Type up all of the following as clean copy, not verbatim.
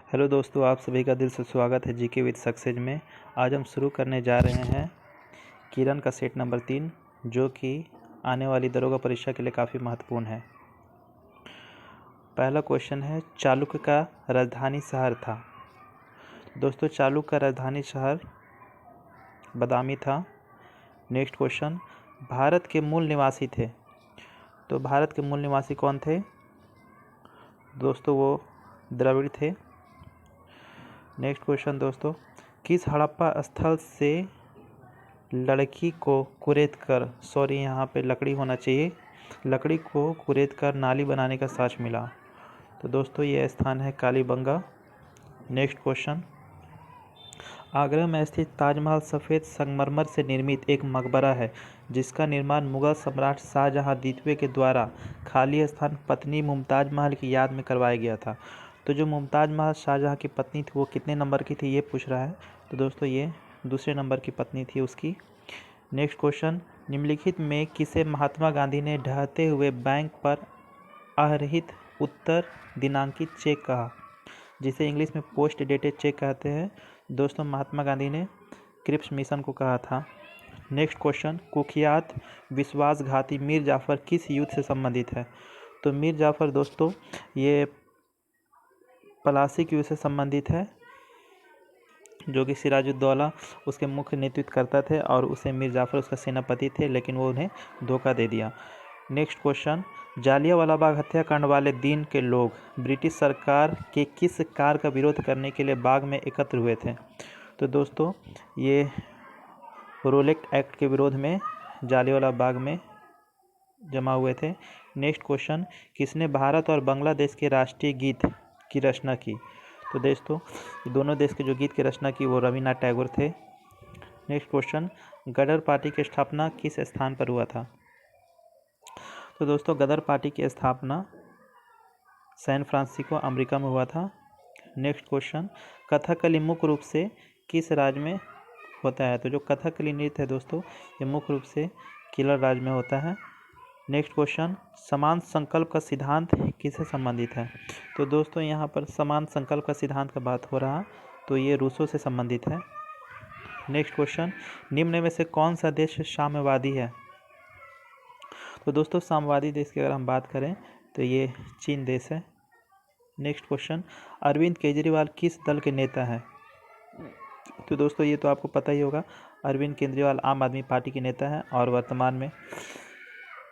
Hello दोस्तों, आप सभी का दिल से स्वागत है जीके विद सक्सेस में। आज हम शुरू करने जा रहे हैं किरण का सेट नंबर 3, जो कि आने वाली दरोगा परीक्षा के लिए काफ़ी महत्वपूर्ण है। पहला क्वेश्चन है, चालुक्य का राजधानी शहर था। दोस्तों, चालुक्य का राजधानी शहर बदामी था। नेक्स्ट क्वेश्चन, भारत के मूल निवासी थे। तो भारत के मूल निवासी कौन थे? दोस्तों, वो द्रविड़ थे। नेक्स्ट क्वेश्चन दोस्तों, किस हड़प्पा स्थल से लड़की को कुरेद कर, यहाँ पे लकड़ी होना चाहिए, लकड़ी को कुरेद कर नाली बनाने का साक्ष मिला? तो दोस्तों, ये स्थान है कालीबंगा। नेक्स्ट क्वेश्चन, आगरा में स्थित ताजमहल सफ़ेद संगमरमर से निर्मित एक मकबरा है जिसका निर्माण मुगल सम्राट शाहजहां द्वितीय के द्वारा खाली स्थान पत्नी मुमताज़ महल की याद में करवाया गया था। तो जो मुमताज़ महल शाहजहां की पत्नी थी वो कितने नंबर की थी, ये पूछ रहा है। तो दोस्तों, ये दूसरे नंबर की पत्नी थी उसकी। नेक्स्ट क्वेश्चन, निम्नलिखित में किसे महात्मा गांधी ने ढहते हुए बैंक पर अहरित उत्तर दिनांकित चेक कहा, जिसे इंग्लिश में पोस्ट डेटेड चेक कहते हैं? दोस्तों, महात्मा गांधी ने क्रिप्स मिशन को कहा था। नेक्स्ट क्वेश्चन, कुख्यात विश्वासघाती मीर जाफ़र किस युद्ध से संबंधित है? तो मीर जाफ़र दोस्तों, ये प्लासी युद्ध से संबंधित है, जो कि सिराजुद्दौला उसके मुख्य नेतृत्व करता थे और उसे मीर जाफ़र उसका सेनापति थे, लेकिन वो उन्हें धोखा दे दिया। नेक्स्ट क्वेश्चन, जालियांवाला बाग हत्याकांड वाले दिन के लोग ब्रिटिश सरकार के किस कार्य का विरोध करने के लिए बाग में एकत्र हुए थे? तो दोस्तों, ये रोलेक्ट एक्ट के विरोध में जालियांवाला बाग में जमा हुए थे। नेक्स्ट क्वेश्चन, किसने भारत और बांग्लादेश के राष्ट्रीय गीत की रचना की? तो दोस्तों, दोनों देश के जो गीत की रचना की वो रविन्द्रनाथ टैगोर थे। नेक्स्ट क्वेश्चन, गदर पार्टी की स्थापना किस स्थान पर हुआ था? तो दोस्तों, गदर पार्टी की स्थापना सैन फ्रांसिस्को अमेरिका में हुआ था। नेक्स्ट क्वेश्चन, कथकली मुख्य रूप से किस राज्य में होता है? तो जो कथकली नृत्य है दोस्तों, ये मुख्य रूप से केरल राज्य में होता है। नेक्स्ट क्वेश्चन, समान संकल्प का सिद्धांत किससे संबंधित है? तो दोस्तों, यहाँ पर समान संकल्प का सिद्धांत का बात हो रहा, तो ये रूसों से संबंधित है। नेक्स्ट क्वेश्चन, निम्न में से कौन सा देश साम्यवादी है? तो दोस्तों, साम्यवादी देश की अगर हम बात करें तो ये चीन देश है। नेक्स्ट क्वेश्चन, अरविंद केजरीवाल किस दल के नेता हैं? तो दोस्तों, ये तो आपको पता ही होगा, अरविंद केजरीवाल आम आदमी पार्टी के नेता हैं और वर्तमान में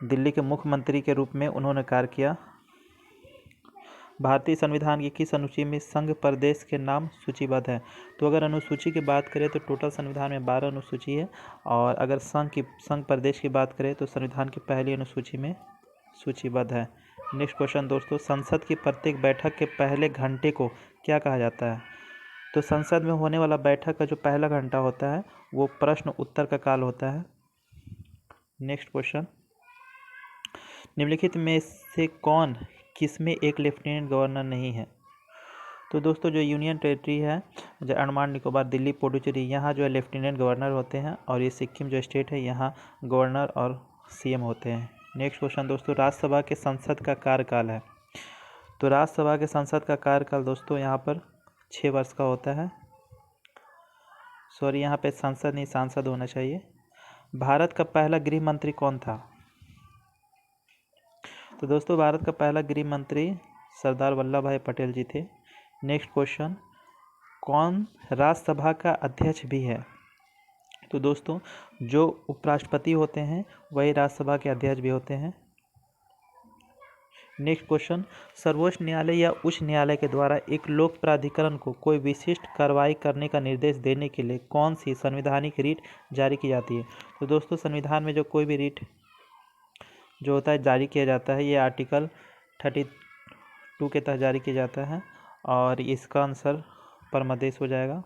दिल्ली के मुख्यमंत्री के रूप में उन्होंने कार्य किया। भारतीय संविधान की किस अनुसूची में संघ प्रदेश के नाम सूचीबद्ध है? तो अगर अनुसूची की बात करें तो टोटल संविधान में 12 अनुसूची है, और अगर संघ प्रदेश की बात करें तो संविधान की पहली अनुसूची में सूचीबद्ध है। नेक्स्ट क्वेश्चन दोस्तों, संसद की प्रत्येक बैठक के पहले घंटे को क्या कहा जाता है? तो संसद में होने वाला बैठक का जो पहला घंटा होता है वो प्रश्न उत्तर का काल होता है। नेक्स्ट क्वेश्चन, निम्नलिखित में से कौन किसमें एक लेफ्टिनेंट गवर्नर नहीं है? तो दोस्तों, जो यूनियन टेरिटरी है, जो अंडमान निकोबार, दिल्ली, पुडुचेरी, यहाँ जो है लेफ्टिनेंट गवर्नर होते हैं, और ये सिक्किम जो स्टेट है यहाँ गवर्नर और सीएम होते हैं। नेक्स्ट क्वेश्चन दोस्तों, राज्यसभा के संसद का कार्यकाल है। तो राज्यसभा के संसद का कार्यकाल दोस्तों यहाँ पर 6 वर्ष का होता है। यहाँ पे संसद नहीं सांसद होना चाहिए। भारत का पहला गृह मंत्री कौन था? तो दोस्तों, भारत का पहला गृह मंत्री सरदार वल्लभ भाई पटेल जी थे। नेक्स्ट क्वेश्चन, कौन राज्यसभा का अध्यक्ष भी है? तो दोस्तों, जो उपराष्ट्रपति होते हैं वही राज्यसभा के अध्यक्ष भी होते हैं। नेक्स्ट क्वेश्चन, सर्वोच्च न्यायालय या उच्च न्यायालय के द्वारा एक लोक प्राधिकरण को कोई विशिष्ट कार्रवाई करने का निर्देश देने के लिए कौन सी संवैधानिक रीट जारी की जाती है? तो दोस्तों, संविधान में जो कोई भी रीट जो होता है जारी किया जाता है, ये आर्टिकल 32 के तहत जारी किया जाता है, और इसका आंसर परमादेश हो जाएगा।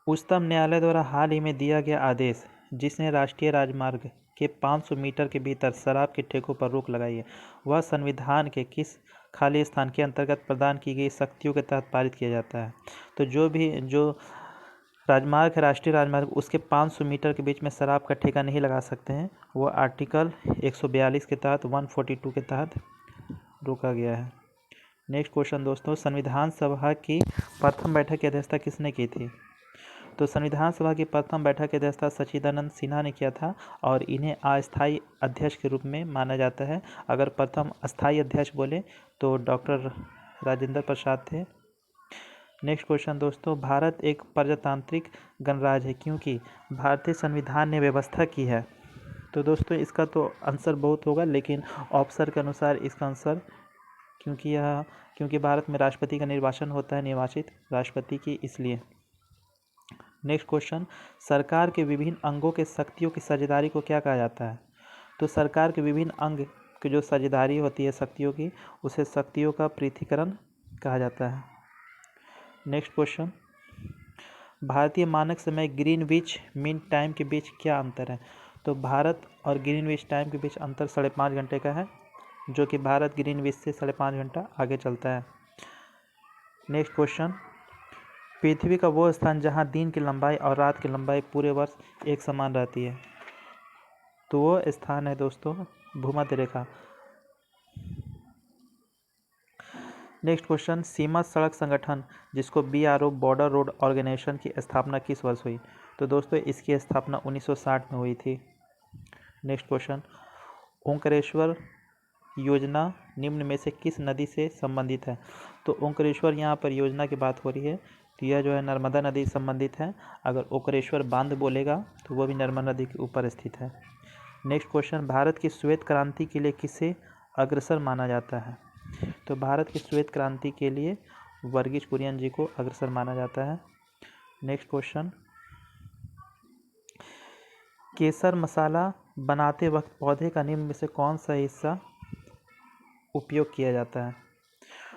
उच्चतम न्यायालय द्वारा हाल ही में दिया गया आदेश जिसने राष्ट्रीय राजमार्ग के 500 मीटर के भीतर शराब के ठेकों पर रोक लगाई है, वह संविधान के किस खाली स्थान के अंतर्गत प्रदान की गई शक्तियों के तहत पारित किया जाता है? तो जो राजमार्ग है राष्ट्रीय राजमार्ग, उसके 500 मीटर के बीच में शराब का ठेका नहीं लगा सकते हैं, वो आर्टिकल 142 के तहत 142 के तहत रोका गया है। नेक्स्ट क्वेश्चन दोस्तों, संविधान सभा की प्रथम बैठक की अध्यक्षता किसने की थी? तो संविधान सभा की प्रथम बैठक की अध्यक्षता सच्चिदानंद सिन्हा ने किया था और इन्हें अस्थायी अध्यक्ष के रूप में माना जाता है। अगर प्रथम अस्थायी अध्यक्ष बोले तो डॉक्टर राजेंद्र प्रसाद थे। नेक्स्ट क्वेश्चन दोस्तों, भारत एक प्रजातांत्रिक गणराज्य है क्योंकि भारतीय संविधान ने व्यवस्था की है। तो दोस्तों इसका तो आंसर बहुत होगा, लेकिन ऑप्शन के अनुसार इसका आंसर क्योंकि भारत में राष्ट्रपति का निर्वाचन होता है, निर्वाचित राष्ट्रपति की, इसलिए। नेक्स्ट क्वेश्चन, सरकार के विभिन्न अंगों के शक्तियों की साझेदारी को क्या कहा जाता है? तो सरकार के विभिन्न अंग की जो साझेदारी होती है शक्तियों की, उसे शक्तियों का पृथक्करण कहा जाता है। नेक्स्ट क्वेश्चन, भारतीय मानक समय ग्रीनविच मीन टाइम के बीच क्या अंतर है? तो भारत और ग्रीनविच टाइम के बीच अंतर 5.5 घंटे का है, जो कि भारत ग्रीनविच से 5.5 घंटा आगे चलता है। नेक्स्ट क्वेश्चन, पृथ्वी का वो स्थान जहां दिन की लंबाई और रात की लंबाई पूरे वर्ष एक समान रहती है, तो वो स्थान है दोस्तों भूमध्य रेखा। नेक्स्ट क्वेश्चन, सीमा सड़क संगठन जिसको BRO बॉर्डर रोड ऑर्गेनाइजेशन की स्थापना किस वर्ष हुई? तो दोस्तों इसकी स्थापना 1960 में हुई थी। नेक्स्ट क्वेश्चन, ओंकारेश्वर योजना निम्न में से किस नदी से संबंधित है? तो ओंकारेश्वर यहाँ पर योजना की बात हो रही है, तो यह जो है नर्मदा नदी से संबंधित है। अगर ओंकारेश्वर बांध बोलेगा तो वो भी नर्मदा नदी के ऊपर स्थित है। नेक्स्ट क्वेश्चन, भारत की श्वेत क्रांति के लिए किसे अग्रसर माना जाता है? तो भारत की श्वेत क्रांति के लिए वर्गीज कुरियन जी को अग्रसर माना जाता है। नेक्स्ट क्वेश्चन, केसर मसाला बनाते वक्त पौधे का निम्न में से कौन सा हिस्सा उपयोग किया जाता है?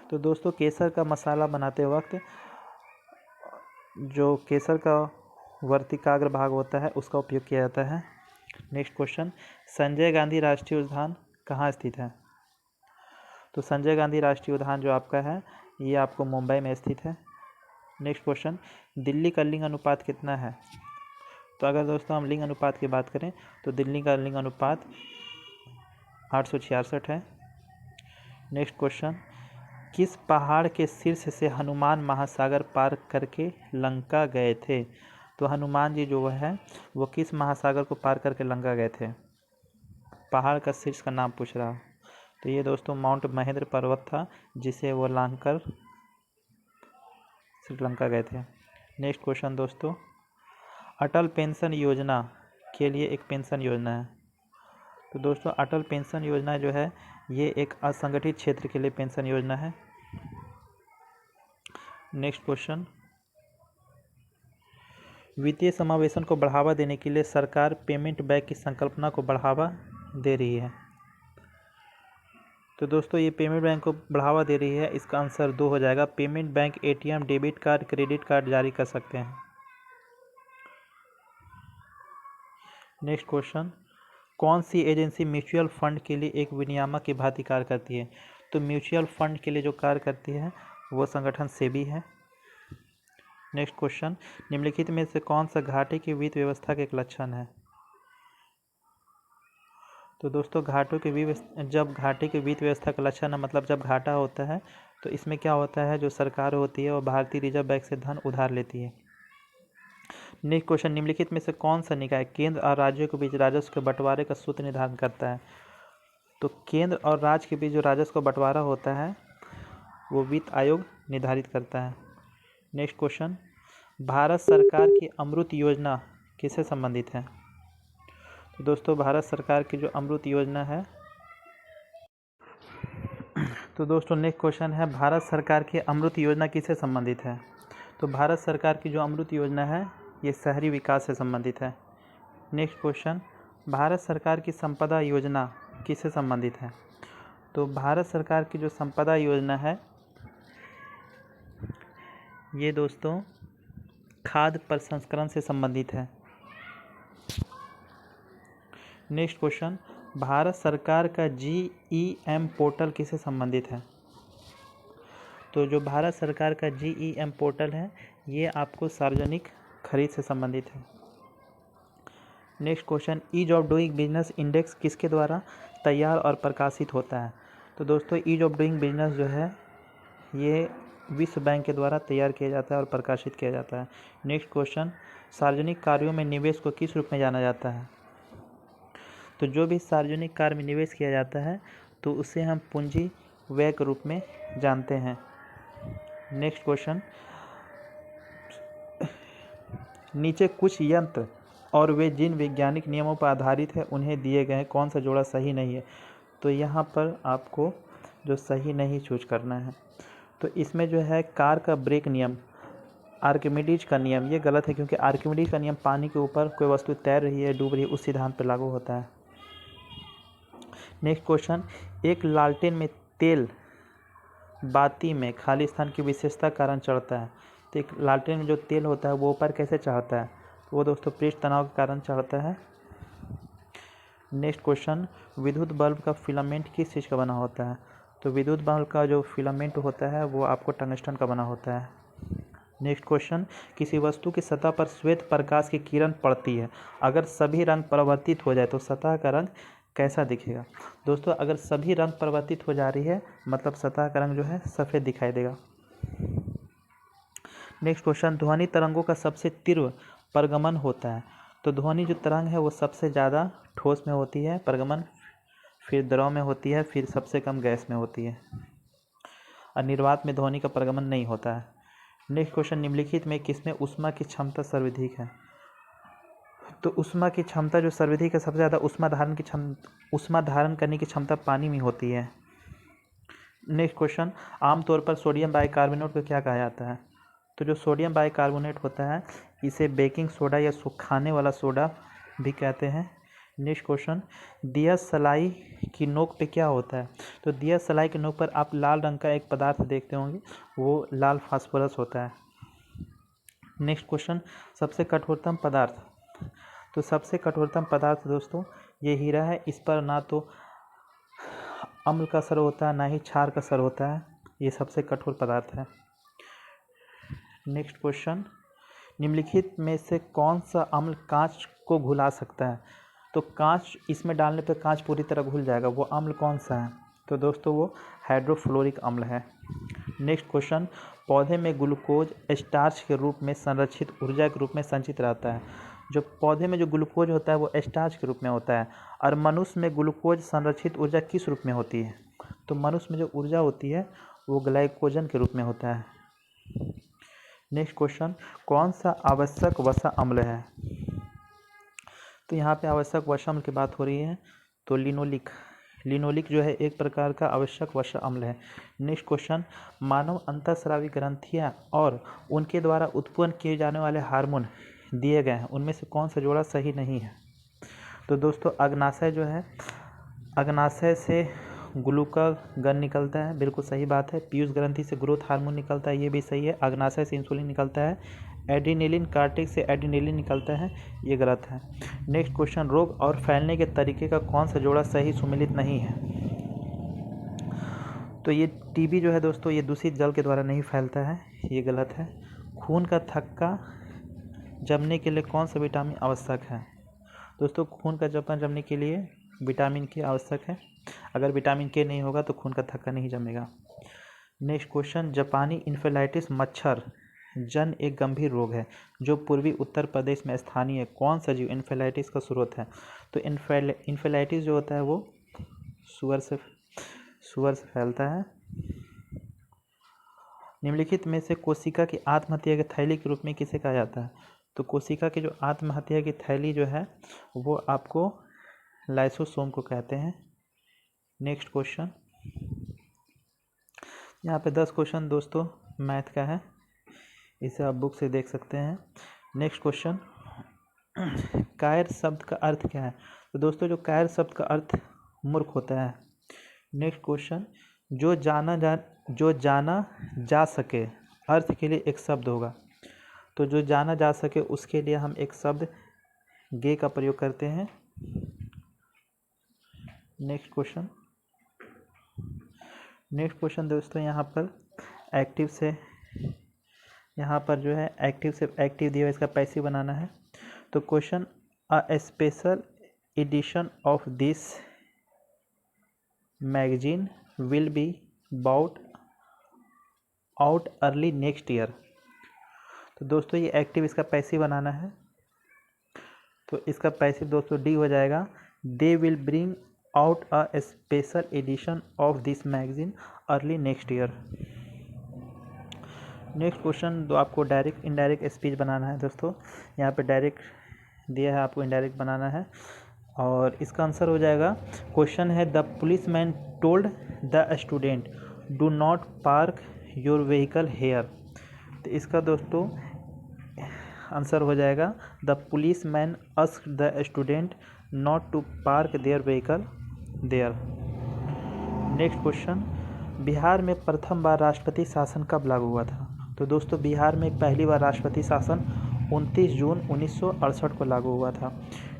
तो दोस्तों केसर का मसाला बनाते वक्त जो केसर का वर्तिकाग्र भाग होता है उसका उपयोग किया जाता है। नेक्स्ट क्वेश्चन, संजय गांधी राष्ट्रीय उद्यान कहाँ स्थित है? तो संजय गांधी राष्ट्रीय उद्यान जो आपका है ये आपको मुंबई में स्थित है। नेक्स्ट क्वेश्चन, दिल्ली का लिंग अनुपात कितना है? तो अगर दोस्तों हम लिंग अनुपात की बात करें तो दिल्ली का लिंग अनुपात 866 है। नेक्स्ट क्वेश्चन, किस पहाड़ के शीर्ष से हनुमान महासागर पार करके लंका गए थे? तो हनुमान जी जो है वो किस महासागर को पार करके लंका गए थे? पहाड़ का शीर्ष का नाम पूछ रहा, तो ये दोस्तों माउंट महेंद्र पर्वत था जिसे वो लांघकर श्रीलंका गए थे। नेक्स्ट क्वेश्चन दोस्तों, अटल पेंशन योजना के लिए एक पेंशन योजना है। तो दोस्तों अटल पेंशन योजना जो है ये एक असंगठित क्षेत्र के लिए पेंशन योजना है। नेक्स्ट क्वेश्चन, वित्तीय समावेशन को बढ़ावा देने के लिए सरकार पेमेंट बैंक की संकल्पना को बढ़ावा दे रही है। तो दोस्तों ये पेमेंट बैंक को बढ़ावा दे रही है, इसका आंसर 2 हो जाएगा। Payment bank ATM debit card credit card जारी कर सकते हैं। नेक्स्ट क्वेश्चन, कौन सी एजेंसी म्यूचुअल फंड के लिए एक विनियामक की भांति कार्य करती है? तो म्यूचुअल फंड के लिए जो कार्य करती है वो संगठन सेबी है। नेक्स्ट क्वेश्चन, निम्नलिखित में से कौन सा घाटे की वित्त व्यवस्था का एक लक्षण है? तो दोस्तों जब घाटे की वित्त व्यवस्था का लक्षण है मतलब जब घाटा होता है तो इसमें क्या होता है, जो सरकार होती है वो भारतीय रिजर्व बैंक से धन उधार लेती है। नेक्स्ट क्वेश्चन, निम्नलिखित में से कौन सा निकाय केंद्र और राज्यों के बीच राजस्व के बंटवारे का सूत्र निर्धारण करता है? तो केंद्र और राज्य के बीच जो राजस्व का बंटवारा होता है वो वित्त आयोग निर्धारित करता है। नेक्स्ट क्वेश्चन, भारत सरकार की अमृत योजना किससे संबंधित है? तो दोस्तों भारत सरकार की जो अमृत योजना है, तो दोस्तों नेक्स्ट क्वेश्चन है भारत सरकार की अमृत योजना किससे संबंधित है? तो भारत सरकार की जो अमृत योजना है ये शहरी विकास से संबंधित है। नेक्स्ट क्वेश्चन, भारत सरकार की संपदा योजना किससे संबंधित है? तो भारत सरकार की जो संपदा योजना है ये दोस्तों खाद्य प्रसंस्करण से संबंधित है। नेक्स्ट क्वेश्चन, भारत सरकार का GEM पोर्टल किससे संबंधित है? तो जो भारत सरकार का GEM पोर्टल है ये आपको सार्वजनिक खरीद से संबंधित है। Next question, ease of doing business index किसके द्वारा तैयार और प्रकाशित होता है? तो दोस्तों ईज ऑफ डूइंग बिजनेस जो है ये विश्व बैंक के द्वारा तैयार किया जाता है और प्रकाशित किया जाता है। नेक्स्ट क्वेश्चन, सार्वजनिक कार्यों में निवेश को किस रूप में जाना जाता है? तो जो भी सार्वजनिक कार्य में निवेश किया जाता है तो उसे हम पूंजी व्यय के रूप में जानते हैं। नेक्स्ट क्वेश्चन, नीचे कुछ यंत्र और वे जिन वैज्ञानिक नियमों पर आधारित है उन्हें दिए गए कौन सा जोड़ा सही नहीं है? तो यहाँ पर आपको जो सही नहीं चूज करना है। तो इसमें जो है कार का ब्रेक नियम, आर्किमिडीज का नियम, ये गलत है क्योंकि आर्किमिडीज का नियम पानी के ऊपर कोई वस्तु तैर रही है, डूब रही है, उस सिद्धांत पर लागू होता है। नेक्स्ट क्वेश्चन, एक लालटेन में तेल बाती में खाली स्थान की विशेषता कारण चढ़ता है। तो एक लालटेन में जो तेल होता है वो ऊपर कैसे चढ़ता है? तो वो दोस्तों पृष्ठ तनाव के कारण चढ़ता है। नेक्स्ट क्वेश्चन, विद्युत बल्ब का फिलामेंट किस चीज़ का बना होता है? तो विद्युत बल्ब का जो फिलामेंट होता है वो आपको टंगस्टन का बना होता है। नेक्स्ट क्वेश्चन, किसी वस्तु की सतह पर श्वेत प्रकाश की किरण पड़ती है, अगर सभी रंग परिवर्तित हो जाए तो सतह का रंग कैसा दिखेगा? दोस्तों अगर सभी रंग परिवर्तित हो जा रही है मतलब सतह का रंग जो है सफ़ेद दिखाई देगा। नेक्स्ट क्वेश्चन, ध्वनि तरंगों का सबसे तीव्र परगमन होता है। तो ध्वनि जो तरंग है वो सबसे ज़्यादा ठोस में होती है परगमन, फिर द्रव में होती है, फिर सबसे कम गैस में होती है, और निर्वात में ध्वनि का परगमन नहीं होता है। नेक्स्ट क्वेश्चन, निम्नलिखित में किसमें ऊष्मा की क्षमता सर्वाधिक है? तो ऊष्मा की क्षमता जो सर्वाधिक है, सबसे ज़्यादा ऊष्मा धारण करने की क्षमता पानी में होती है। नेक्स्ट क्वेश्चन, आमतौर पर सोडियम बाइकार्बोनेट को क्या कहा जाता है? तो जो सोडियम बाइकार्बोनेट होता है इसे बेकिंग सोडा या सुखाने वाला सोडा भी कहते हैं। नेक्स्ट क्वेश्चन, दिया सलाई की नोक पे क्या होता है? तो दिया सलाई की नोक पर आप लाल रंग का एक पदार्थ देखते होंगे, वो लाल फास्फोरस होता है। नेक्स्ट क्वेश्चन, सबसे कठोरतम पदार्थ। तो सबसे कठोरतम पदार्थ दोस्तों ये हीरा है, इस पर ना तो अम्ल का असर होता है ना ही क्षार का असर होता है, ये सबसे कठोर पदार्थ है। नेक्स्ट क्वेश्चन, निम्नलिखित में से कौन सा अम्ल कांच को घुला सकता है? तो कांच इसमें डालने पर कांच पूरी तरह घुल जाएगा, वो अम्ल कौन सा है? तो दोस्तों वो हाइड्रोफ्लोरिक अम्ल है। नेक्स्ट क्वेश्चन, पौधे में ग्लूकोज स्टार्च के रूप में संरक्षित ऊर्जा के रूप में संचित रहता है। जो पौधे में जो ग्लूकोज होता है वो स्टार्च के रूप में होता है, और मनुष्य में ग्लूकोज संरक्षित ऊर्जा किस रूप में होती है? तो मनुष्य में जो ऊर्जा होती है वो ग्लाइकोजन के रूप में होता है। नेक्स्ट क्वेश्चन, कौन सा आवश्यक वसा अम्ल है? तो यहाँ पे आवश्यक वसा अम्ल की बात हो रही है, तो लिनोलिक जो है एक प्रकार का आवश्यक वसा अम्ल है। नेक्स्ट क्वेश्चन, मानव अंतःस्रावी ग्रंथियाँ और उनके द्वारा उत्पन्न किए जाने वाले हार्मोन दिए गए हैं, उनमें से कौन सा जोड़ा सही नहीं है? तो दोस्तों अग्नाशय जो है, अग्नाशय से ग्लूकागन निकलता है, बिल्कुल सही बात है। पीयूष ग्रंथि से ग्रोथ हार्मोन निकलता है, ये भी सही है। अग्नाशय से इंसुलिन निकलता है। एड्रीनेलिन कार्टेक्स से एड्रीनेलिन निकलता है, ये गलत है। नेक्स्ट क्वेश्चन, रोग और फैलने के तरीके का कौन सा जोड़ा सही सुमेलित नहीं है? तो ये टीबी जो है दोस्तों ये दूषित जल के द्वारा नहीं फैलता है, ये गलत है। खून का थक्का जमने के लिए कौन सा विटामिन आवश्यक है? दोस्तों खून का जपन जमने के लिए विटामिन के आवश्यक है, अगर विटामिन के नहीं होगा तो खून का थक्का नहीं जमेगा। नेक्स्ट क्वेश्चन, जापानी इन्फेलाइटिस मच्छर जन एक गंभीर रोग है जो पूर्वी उत्तर प्रदेश में स्थानीय कौन सा जीव इन्फेलाइटिस का स्रोत है? तो इन्फेलाइटिस जो होता है वो सुअर से फैलता है। निम्नलिखित में से कोशिका की आत्महत्या की थैली के रूप में किसे कहा जाता है? तो कोशिका की जो आत्महत्या की थैली जो है वो आपको लाइसोसोम को कहते हैं। नेक्स्ट क्वेश्चन, यहाँ पे 10 क्वेश्चन दोस्तों मैथ का है, इसे आप बुक से देख सकते हैं। नेक्स्ट क्वेश्चन, कायर शब्द का अर्थ क्या है? तो दोस्तों जो कायर शब्द का अर्थ मूर्ख होता है। नेक्स्ट क्वेश्चन, जो जाना जा सके अर्थ के लिए एक शब्द होगा, तो जो जाना जा सके उसके लिए हम एक शब्द गे का प्रयोग करते हैं। नेक्स्ट क्वेश्चन दोस्तों यहाँ पर एक्टिव से यहाँ पर जो है एक्टिव से एक्टिव दिया हुआ, इसका पैसिव बनाना है। तो question, a special edition of this magazine will be brought out early next year. तो दोस्तों ये एक्टिव, इसका पैसिव बनाना है। तो इसका पैसिव दोस्तों डी हो जाएगा, they will bring out a special edition of this magazine early next year. Next question, तो आपको डायरेक्ट इनडायरेक्ट स्पीच बनाना है दोस्तों। यहाँ पे डायरेक्ट दिया है, आपको इनडायरेक्ट बनाना है और इसका आंसर हो जाएगा, क्वेश्चन है the policeman told the student do not park your vehicle here. तो इसका दोस्तों आंसर हो जाएगा, the policeman asked the student not to park their vehicle there. Next question, Bihar में प्रथम बार राष्ट्रपति शासन कब लागू हुआ था। तो दोस्तों बिहार में पहली बार राष्ट्रपति शासन 29 जून 1968 को लागू हुआ था।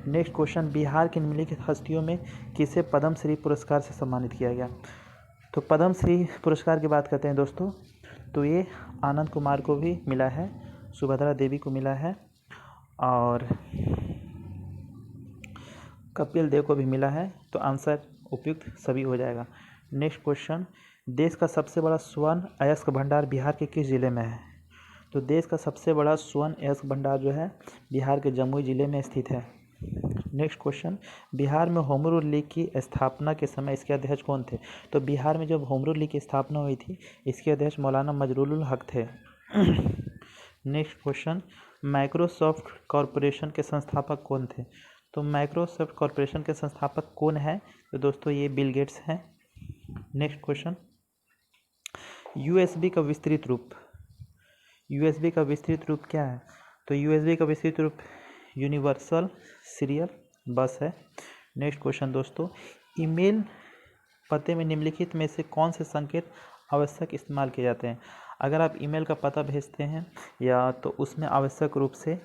नेक्स्ट क्वेश्चन, बिहार की निम्नलिखित हस्तियों में किसे पद्मश्री पुरस्कार से सम्मानित किया गया। तो पद्मश्री पुरस्कार की बात करते हैं दोस्तों, तो ये आनंद कुमार को भी मिला है, सुभद्रा देवी को मिला है और कपिल देव को भी मिला है। तो आंसर उपयुक्त सभी हो जाएगा। नेक्स्ट क्वेश्चन, देश का सबसे बड़ा स्वर्ण अयस्क भंडार बिहार के किस जिले में है। तो देश का सबसे बड़ा स्वर्ण अयस्क भंडार जो है बिहार के जमुई जिले में स्थित है। नेक्स्ट क्वेश्चन, बिहार में होम रूल लीग की स्थापना के समय इसके अध्यक्ष कौन थे। तो बिहार में जब होम रूल लीग की स्थापना हुई थी, इसके अध्यक्ष मौलाना मजरूल हक थे। नेक्स्ट क्वेश्चन, माइक्रोसॉफ्ट कॉरपोरेशन के संस्थापक कौन थे। तो माइक्रोसॉफ्ट कॉरपोरेशन के संस्थापक कौन है, तो दोस्तों ये बिल गेट्स हैं। नेक्स्ट क्वेश्चन, यूएसबी का विस्तृत रूप, यूएसबी का विस्तृत रूप क्या है। तो यूएसबी का विस्तृत रूप यूनिवर्सल सीरियल बस है। नेक्स्ट क्वेश्चन दोस्तों, ईमेल पते में निम्नलिखित में से कौन से संकेत आवश्यक इस्तेमाल किए जाते हैं। अगर आप ईमेल का पता भेजते हैं या तो उसमें आवश्यक रूप से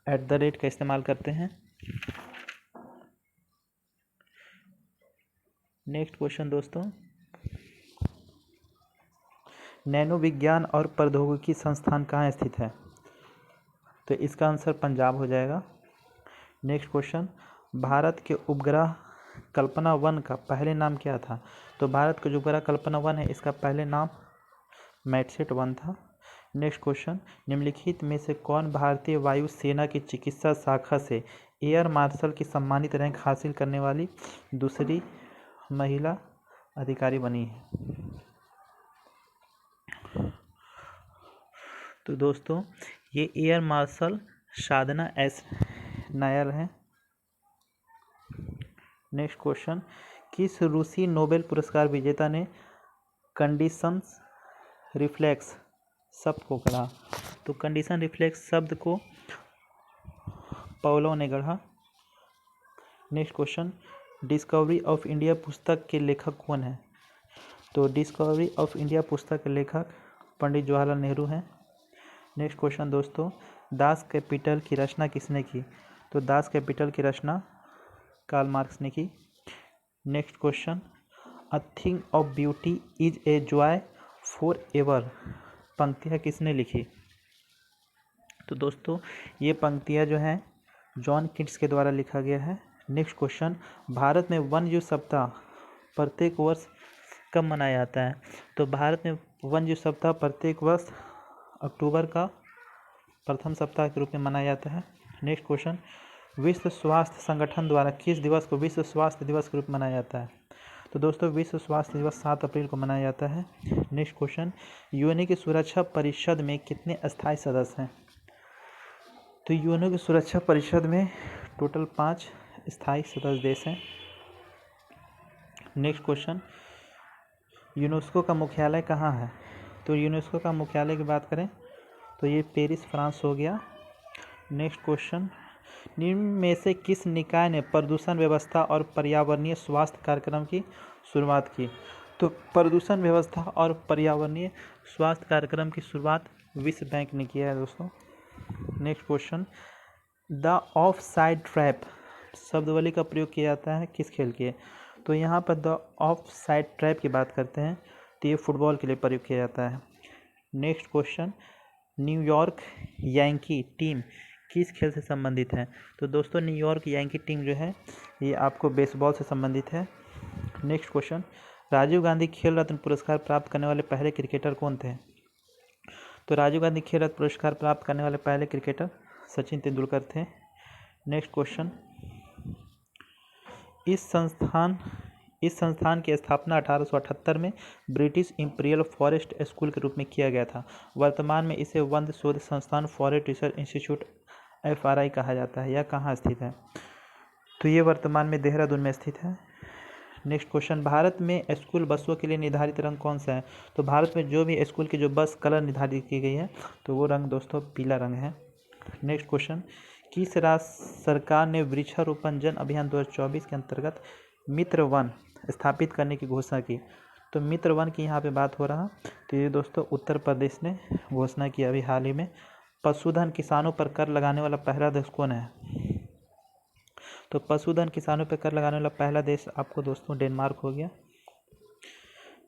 @ का इस्तेमाल करते हैं। नेक्स्ट क्वेश्चन दोस्तों, नैनो विज्ञान और प्रौद्योगिकी संस्थान कहाँ स्थित है। तो इसका आंसर पंजाब हो जाएगा। नेक्स्ट क्वेश्चन, भारत के उपग्रह कल्पना 1 का पहले नाम क्या था। तो भारत का जो उपग्रह कल्पना 1 है, इसका पहले नाम मैटसेट 1 था। नेक्स्ट क्वेश्चन, निम्नलिखित में से कौन भारतीय वायु सेना की चिकित्सा शाखा से एयर मार्शल की सम्मानित रैंक हासिल करने वाली दूसरी महिला अधिकारी बनी है। तो दोस्तों ये एयर मार्शल साधना एस नायर हैं। नेक्स्ट क्वेश्चन, किस रूसी नोबेल पुरस्कार विजेता ने कंडीशंस रिफ्लेक्स शब्द को गढ़ा। तो कंडीशन रिफ्लेक्स शब्द को पाउलो ने गढ़ा। Next question, discovery of India पुस्तक के लेखक कौन है। तो डिस्कवरी ऑफ इंडिया पुस्तक के लेखक पंडित जवाहरलाल नेहरू हैं। नेक्स्ट क्वेश्चन दोस्तों, दास कैपिटल की रचना किसने की। तो दास कैपिटल की रचना कार्ल मार्क्स ने की। Next question, a thing of beauty is a joy for ever पंक्तियाँ किसने लिखी। तो दोस्तों ये पंक्तियाँ जो हैं जॉन किट्स के द्वारा लिखा गया है। नेक्स्ट क्वेश्चन, भारत में वन्य जीव सप्ताह प्रत्येक वर्ष कब मनाया जाता है। तो भारत में वन्य जीव सप्ताह प्रत्येक वर्ष अक्टूबर का प्रथम सप्ताह के रूप में मनाया जाता है। नेक्स्ट क्वेश्चन, विश्व स्वास्थ्य संगठन द्वारा किस दिवस को विश्व स्वास्थ्य दिवस के रूप में मनाया जाता है। तो दोस्तों विश्व स्वास्थ्य दिवस 7 अप्रैल को मनाया जाता है। नेक्स्ट क्वेश्चन, यूएनओ की सुरक्षा परिषद में कितने अस्थायी सदस्य हैं। तो यूएनओ की सुरक्षा परिषद में टोटल 5 स्थायी सदस्य देश हैं। नेक्स्ट क्वेश्चन, यूनेस्को का मुख्यालय कहाँ है। तो यूनेस्को का मुख्यालय की बात करें तो ये पेरिस फ्रांस हो गया। नेक्स्ट क्वेश्चन, निम्न में से किस निकाय ने प्रदूषण व्यवस्था और पर्यावरणीय स्वास्थ्य कार्यक्रम की शुरुआत की। तो प्रदूषण व्यवस्था और पर्यावरणीय स्वास्थ्य कार्यक्रम की शुरुआत विश्व बैंक ने किया है दोस्तों। Next question, the of side trap शब्दावली का प्रयोग किया जाता है किस खेल के। तो यहाँ पर द ऑफ साइड ट्रैप की बात करते हैं तो ये फुटबॉल के लिए प्रयोग किया जाता है। Next question, New York Yankee team किस खेल से संबंधित है? तो दोस्तों न्यूयॉर्क यांकी टीम जो है ये आपको बेसबॉल से संबंधित है। नेक्स्ट क्वेश्चन, राजीव गांधी खेल रत्न पुरस्कार प्राप्त करने वाले पहले क्रिकेटर कौन थे? तो राजीव गांधी खेल रत्न पुरस्कार प्राप्त करने वाले पहले क्रिकेटर सचिन तेंदुलकर थे। नेक्स्ट क्वेश्चन, इस संस्थान की स्थापना 1878 में ब्रिटिश इंपीरियल फॉरेस्ट स्कूल के रूप में किया गया था। वर्तमान में इसे वन शोध संस्थान फॉरेस्ट रिसर्च इंस्टीट्यूट FRI कहा जाता है। यह कहाँ स्थित है? तो ये वर्तमान में देहरादून में स्थित है। नेक्स्ट क्वेश्चन, भारत में स्कूल बसों के लिए निर्धारित रंग कौन सा है? तो भारत में जो भी स्कूल की जो बस कलर निर्धारित की गई है तो वो रंग दोस्तों पीला रंग है। नेक्स्ट क्वेश्चन, किस राज्य सरकार ने वृक्षारोपण जन अभियान 2024 के अंतर्गत मित्र वन स्थापित करने की घोषणा की? तो मित्र वन की यहाँ पे बात हो रहा, तो ये दोस्तों उत्तर प्रदेश ने घोषणा की अभी हाल ही में। पशुधन किसानों पर कर लगाने वाला पहला देश कौन है? तो पशुधन किसानों पर कर लगाने वाला पहला देश आपको दोस्तों डेनमार्क हो गया।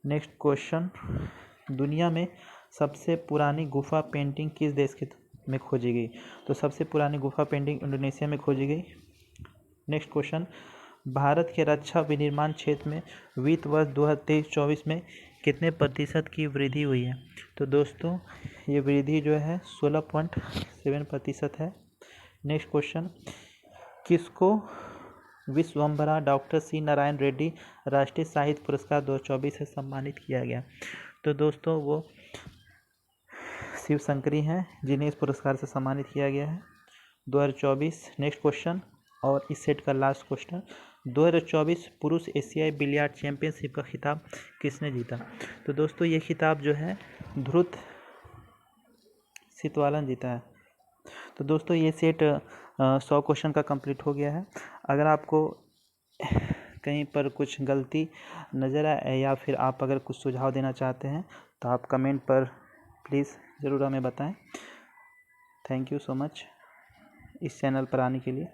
नेक्स्ट क्वेश्चन, दुनिया में सबसे पुरानी गुफा पेंटिंग किस देश में खोजी गई? तो सबसे पुरानी गुफा पेंटिंग इंडोनेशिया में खोजी गई। नेक्स्ट क्वेश्चन, भारत के रक्षा विनिर्माण क्षेत्र में वित्त वर्ष 2023-24 में कितने प्रतिशत की वृद्धि हुई है? तो दोस्तों ये वृद्धि जो है 16.7% है। नेक्स्ट क्वेश्चन, किसको विश्वम्भरा डॉक्टर सी नारायण रेड्डी राष्ट्रीय साहित्य पुरस्कार 2024 से सम्मानित किया गया? तो दोस्तों वो शिव शंकरी हैं जिन्हें इस पुरस्कार से सम्मानित किया गया है 2024। नेक्स्ट क्वेश्चन और इस सेट का लास्ट क्वेश्चन, 2024 पुरुष एशियाई बिलियर्ड चैंपियनशिप का खिताब किसने जीता? तो दोस्तों ये खिताब जो है ध्रुव सितवालन जीता है। तो दोस्तों ये सेट 100 क्वेश्चन का कंप्लीट हो गया है। अगर आपको कहीं पर कुछ गलती नज़र आए या फिर आप अगर कुछ सुझाव देना चाहते हैं तो आप कमेंट पर प्लीज़ ज़रूर हमें बताएं। थैंक यू सो मच इस चैनल पर आने के लिए।